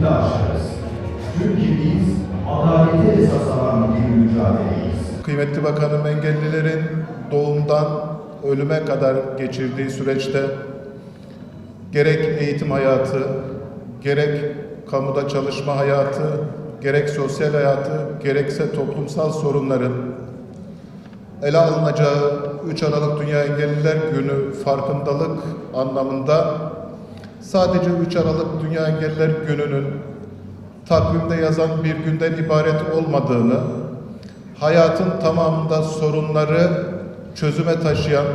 birlikte aşarız. Çünkü biz adalete esas alan bir mücadeleyiz. Kıymetli Bakanım, engellilerin doğumdan ölüme kadar geçirdiği süreçte gerek eğitim hayatı, gerek kamuda çalışma hayatı, gerek sosyal hayatı, gerekse toplumsal sorunların ele alınacağı 3 Aralık Dünya Engelliler Günü farkındalık anlamında sadece 3 Aralık Dünya Engelliler Günü'nün takvimde yazan bir günden ibaret olmadığını, hayatın tamamında sorunları çözüme taşıyan,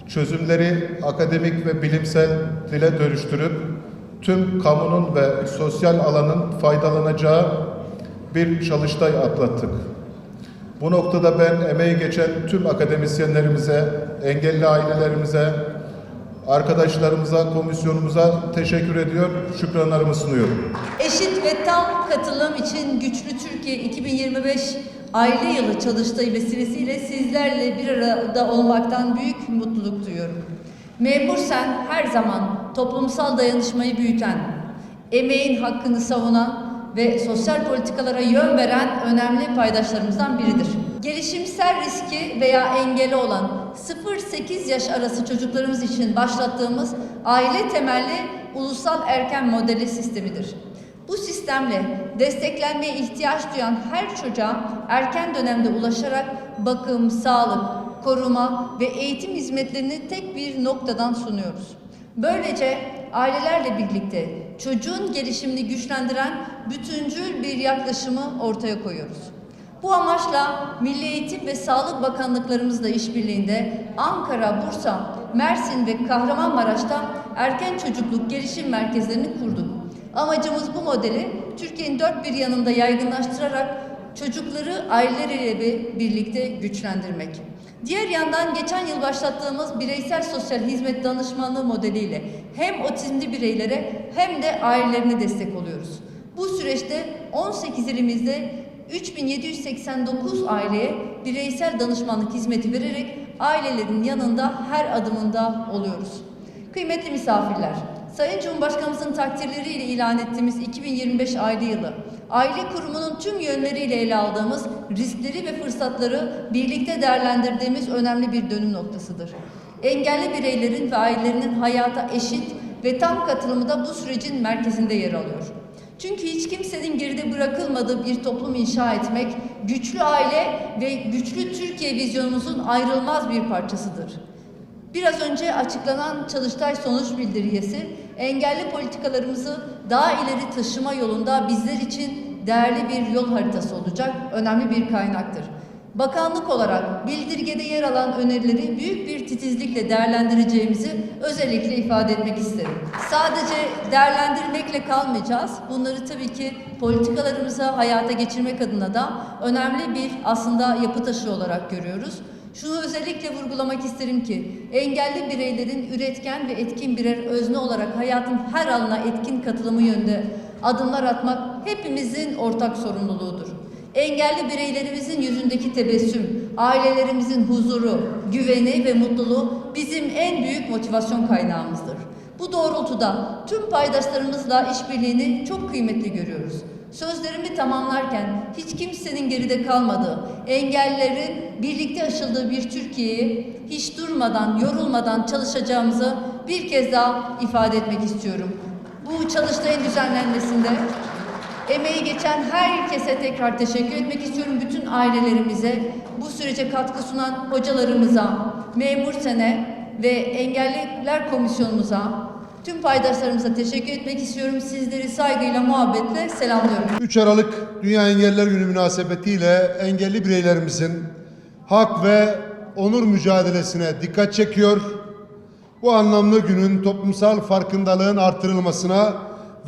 çözümleri akademik ve bilimsel dile dönüştürüp tüm kamunun ve sosyal alanın faydalanacağı bir çalıştay atlattık. Bu noktada ben emeği geçen tüm akademisyenlerimize, engelli ailelerimize, arkadaşlarımıza, komisyonumuza teşekkür ediyor, şükranlarımı sunuyorum. Eşit ve tam katılım için Güçlü Türkiye 2025 Aile Yılı çalıştayı vesilesiyle sizlerle bir arada olmaktan büyük mutluluk duyuyorum. Memur Sen her zaman toplumsal dayanışmayı büyüten, emeğin hakkını savunan ve sosyal politikalara yön veren önemli paydaşlarımızdan biridir. Gelişimsel riski veya engeli olan 0-8 yaş arası çocuklarımız için başlattığımız aile temelli ulusal erken modeli sistemidir. Bu sistemle desteklenmeye ihtiyaç duyan her çocuğa erken dönemde ulaşarak bakım, sağlık, koruma ve eğitim hizmetlerini tek bir noktadan sunuyoruz. Böylece ailelerle birlikte çocuğun gelişimini güçlendiren bütüncül bir yaklaşımı ortaya koyuyoruz. Bu amaçla Milli Eğitim ve Sağlık Bakanlıklarımızla işbirliğinde Ankara, Bursa, Mersin ve Kahramanmaraş'ta erken çocukluk gelişim merkezlerini kurduk. Amacımız bu modeli Türkiye'nin dört bir yanında yaygınlaştırarak çocukları aileleriyle birlikte güçlendirmek. Diğer yandan geçen yıl başlattığımız bireysel sosyal hizmet danışmanlığı modeliyle hem otizmli bireylere hem de ailelerine destek oluyoruz. Bu süreçte 18 ilimizde 3789 aileye bireysel danışmanlık hizmeti vererek ailelerin yanında her adımında oluyoruz. Kıymetli misafirler, Sayın Cumhurbaşkanımızın takdirleriyle ilan ettiğimiz 2025 Aile Yılı, aile kurumunun tüm yönleriyle ele aldığımız riskleri ve fırsatları birlikte değerlendirdiğimiz önemli bir dönüm noktasıdır. Engelli bireylerin ve ailelerinin hayata eşit ve tam katılımı da bu sürecin merkezinde yer alıyor. Çünkü hiç kimsenin geride bırakılmadığı bir toplum inşa etmek, güçlü aile ve güçlü Türkiye vizyonumuzun ayrılmaz bir parçasıdır. Biraz önce açıklanan Çalıştay sonuç bildirgesi, engelli politikalarımızı daha ileri taşıma yolunda bizler için değerli bir yol haritası olacak, önemli bir kaynaktır. Bakanlık olarak bildirgede yer alan önerileri büyük bir titizlikle değerlendireceğimizi özellikle ifade etmek isterim. Sadece değerlendirmekle kalmayacağız. Bunları tabii ki politikalarımıza hayata geçirmek adına da önemli bir aslında yapı taşı olarak görüyoruz. Şunu özellikle vurgulamak isterim ki engelli bireylerin üretken ve etkin birer özne olarak hayatın her alanına etkin katılımı yönünde adımlar atmak hepimizin ortak sorumluluğudur. Engelli bireylerimizin yüzündeki tebessüm, ailelerimizin huzuru, güveni ve mutluluğu bizim en büyük motivasyon kaynağımızdır. Bu doğrultuda tüm paydaşlarımızla işbirliğini çok kıymetli görüyoruz. Sözlerimi tamamlarken hiç kimsenin geride kalmadığı, engellerin birlikte aşıldığı bir Türkiye'yi hiç durmadan, yorulmadan çalışacağımızı bir kez daha ifade etmek istiyorum. Bu çalıştayın düzenlenmesinde emeği geçen herkese tekrar teşekkür etmek istiyorum. Bütün ailelerimize, bu sürece katkı sunan hocalarımıza, Memur Sen'e ve Engelliler Komisyonumuza, tüm paydaşlarımıza teşekkür etmek istiyorum. Sizleri saygıyla, muhabbetle selamlıyorum. 3 Aralık Dünya Engelliler Günü münasebetiyle engelli bireylerimizin hak ve onur mücadelesine dikkat çekiyor. Bu anlamlı günün toplumsal farkındalığın artırılmasına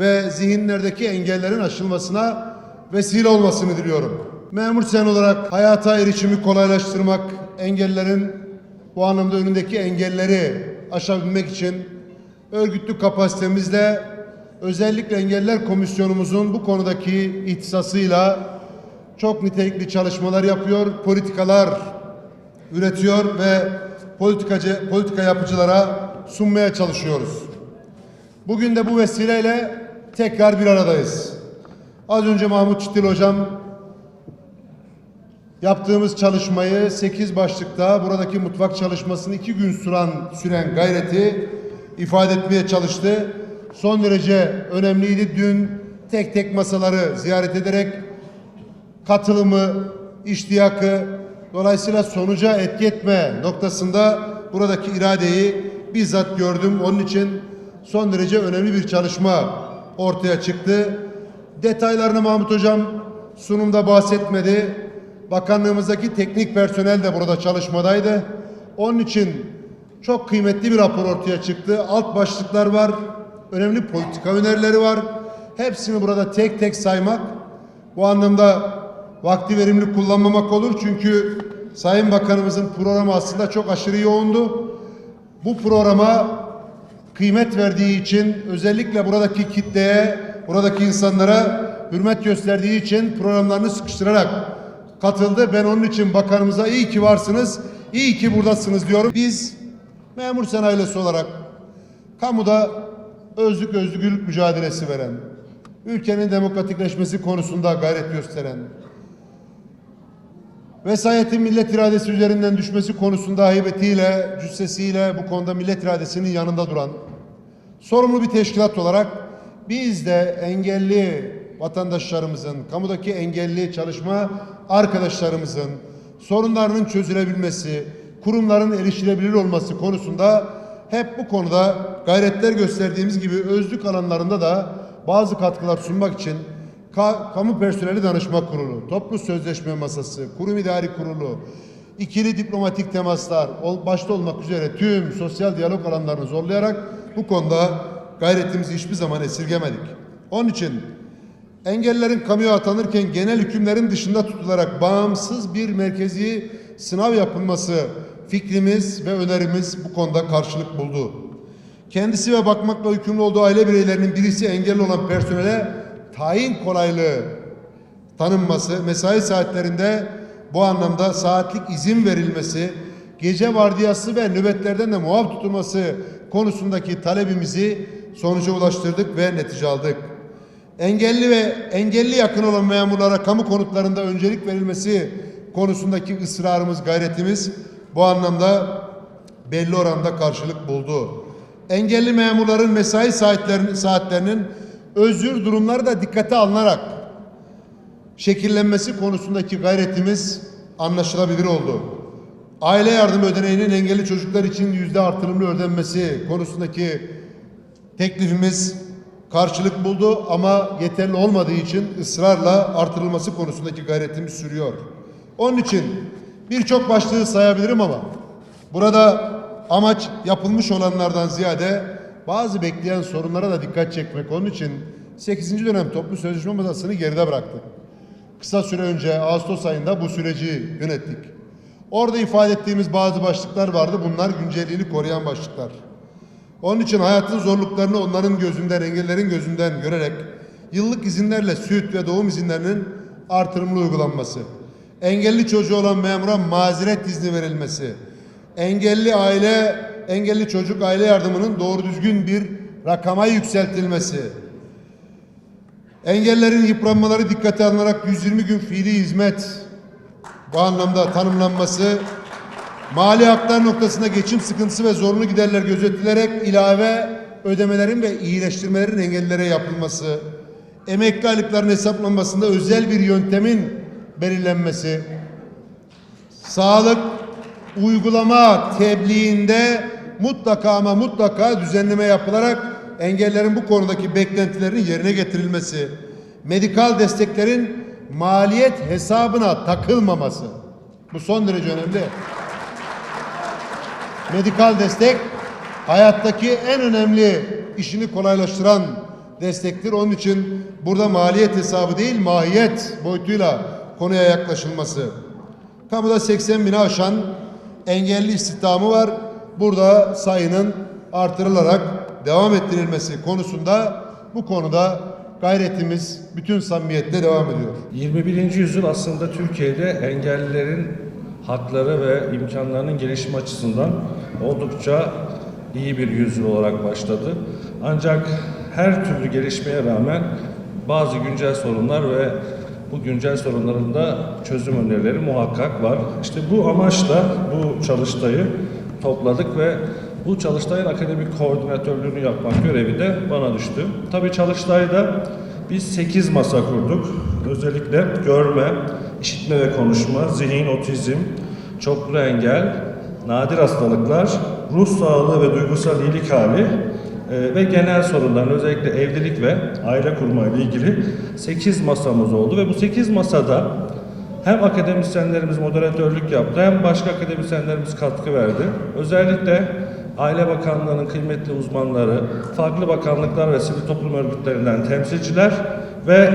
ve zihinlerdeki engellerin aşılmasına vesile olmasını diliyorum. Memur Sen olarak hayata erişimi kolaylaştırmak, engellerin bu anlamda önündeki engelleri aşabilmek için örgütlü kapasitemizle özellikle Engelliler Komisyonumuzun bu konudaki ihtisasıyla çok nitelikli çalışmalar yapıyor, politikalar üretiyor ve politika yapıcılara sunmaya çalışıyoruz. Bugün de bu vesileyle tekrar bir aradayız. Az önce Mahmut Çitil Hocam yaptığımız çalışmayı 8 başlıkta buradaki mutfak çalışmasını 2 gün süren gayreti ifade etmeye çalıştı. Son derece önemliydi. Dün tek tek masaları ziyaret ederek katılımı, iştiyakı, dolayısıyla sonuca etki etme noktasında buradaki iradeyi bizzat gördüm. Onun için son derece önemli bir çalışma ortaya çıktı. Detaylarını Mahmut Hocam sunumda bahsetmedi. Bakanlığımızdaki teknik personel de burada çalışmadaydı. Onun için çok kıymetli bir rapor ortaya çıktı. Alt başlıklar var, önemli politika önerileri var. Hepsini burada tek tek saymak bu anlamda vakti verimli kullanmamak olur. Çünkü Sayın Bakanımızın programı aslında çok aşırı yoğundu. Bu programa kıymet verdiği için, özellikle buradaki kitleye, buradaki insanlara hürmet gösterdiği için programlarını sıkıştırarak katıldı. Ben onun için bakanımıza iyi ki varsınız, iyi ki buradasınız diyorum. Biz Memur Sen ailesi olarak kamuda özgürlük mücadelesi veren, ülkenin demokratikleşmesi konusunda gayret gösteren, vesayetin millet iradesi üzerinden düşmesi konusunda heybetiyle, cüssesiyle bu konuda millet iradesinin yanında duran sorumlu bir teşkilat olarak biz de engelli vatandaşlarımızın, kamudaki engelli çalışma arkadaşlarımızın sorunlarının çözülebilmesi, kurumların erişilebilir olması konusunda hep bu konuda gayretler gösterdiğimiz gibi özlük alanlarında da bazı katkılar sunmak için Kamu Personeli Danışma Kurulu, Toplu Sözleşme Masası, Kurum İdari Kurulu, ikili diplomatik temaslar başta olmak üzere tüm sosyal diyalog alanlarını zorlayarak bu konuda gayretimizi hiçbir zaman esirgemedik. Onun için engellilerin kamuya atanırken genel hükümlerin dışında tutularak bağımsız bir merkezi sınav yapılması fikrimiz ve önerimiz bu konuda karşılık buldu. Kendisi ve bakmakla yükümlü olduğu aile bireylerinin birisi engelli olan personele tayin kolaylığı tanınması, mesai saatlerinde bu anlamda saatlik izin verilmesi, gece vardiyası ve nöbetlerden de muaf tutulması konusundaki talebimizi sonuca ulaştırdık ve netice aldık. Engelli ve engelli yakın olan memurlara kamu konutlarında öncelik verilmesi konusundaki ısrarımız, gayretimiz bu anlamda belli oranda karşılık buldu. Engelli memurların mesai saatlerinin özür durumları da dikkate alınarak şekillenmesi konusundaki gayretimiz anlaşılabilir oldu. Aile yardım ödeneğinin engelli çocuklar için %% artırımlı ödenmesi konusundaki teklifimiz karşılık buldu ama yeterli olmadığı için ısrarla artırılması konusundaki gayretimiz sürüyor. Onun için birçok başlığı sayabilirim ama burada amaç yapılmış olanlardan ziyade bazı bekleyen sorunlara da dikkat çekmek. Onun için 8. dönem toplu sözleşme masasını geride bıraktık. Kısa süre önce Ağustos ayında bu süreci yönettik. Orada ifade ettiğimiz bazı başlıklar vardı. Bunlar güncelliğini koruyan başlıklar. Onun için hayatın zorluklarını onların gözünden, engellerin gözünden görerek yıllık izinlerle süt ve doğum izinlerinin artırımlı uygulanması, engelli çocuğu olan memura mazeret izni verilmesi, engelli aile engelli çocuk aile yardımının doğru düzgün bir rakama yükseltilmesi, engellerin yıpranmaları dikkate alınarak 120 gün fiili hizmet bu anlamda tanımlanması, mali haklar noktasında geçim sıkıntısı ve zorunlu giderler gözetilerek ilave ödemelerin ve iyileştirmelerin engellilere yapılması, emekli aylıkların hesaplanmasında özel bir yöntemin belirlenmesi, sağlık uygulama tebliğinde mutlaka ama mutlaka düzenleme yapılarak engellerin bu konudaki beklentilerin yerine getirilmesi, medikal desteklerin maliyet hesabına takılmaması. Bu son derece önemli. Medikal destek hayattaki en önemli işini kolaylaştıran destektir. Onun için burada maliyet hesabı değil, mahiyet boyutuyla konuya yaklaşılması. Kamuda 80 bini aşan engelli istihdamı var. Burada sayının artırılarak devam ettirilmesi konusunda bu konuda gayretimiz bütün samimiyetle devam ediyor. 21. yüzyıl aslında Türkiye'de engellilerin hakları ve imkanlarının gelişimi açısından oldukça iyi bir yüzyıl olarak başladı. Ancak her türlü gelişmeye rağmen bazı güncel sorunlar ve bu güncel sorunların da çözüm önerileri muhakkak var. İşte bu amaçla bu çalıştayı topladık ve bu çalıştayın akademik koordinatörlüğünü yapmak görevi de bana düştü. Tabii çalıştayda biz 8 masa kurduk. Özellikle görme, işitme ve konuşma, zihin, otizm, çoklu engel, nadir hastalıklar, ruh sağlığı ve duygusal iyilik hali ve genel sorunların özellikle evlilik ve aile kurma ile ilgili 8 masamız oldu ve bu 8 masada hem akademisyenlerimiz moderatörlük yaptı hem başka akademisyenlerimiz katkı verdi. Özellikle Aile Bakanlığı'nın kıymetli uzmanları, farklı bakanlıklar ve sivil toplum örgütlerinden temsilciler ve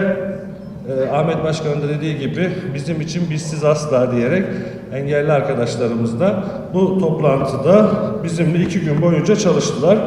Ahmet Başkan'ın da dediği gibi bizim için bizsiz asla diyerek engelli arkadaşlarımız da bu toplantıda bizimle 2 gün boyunca çalıştılar.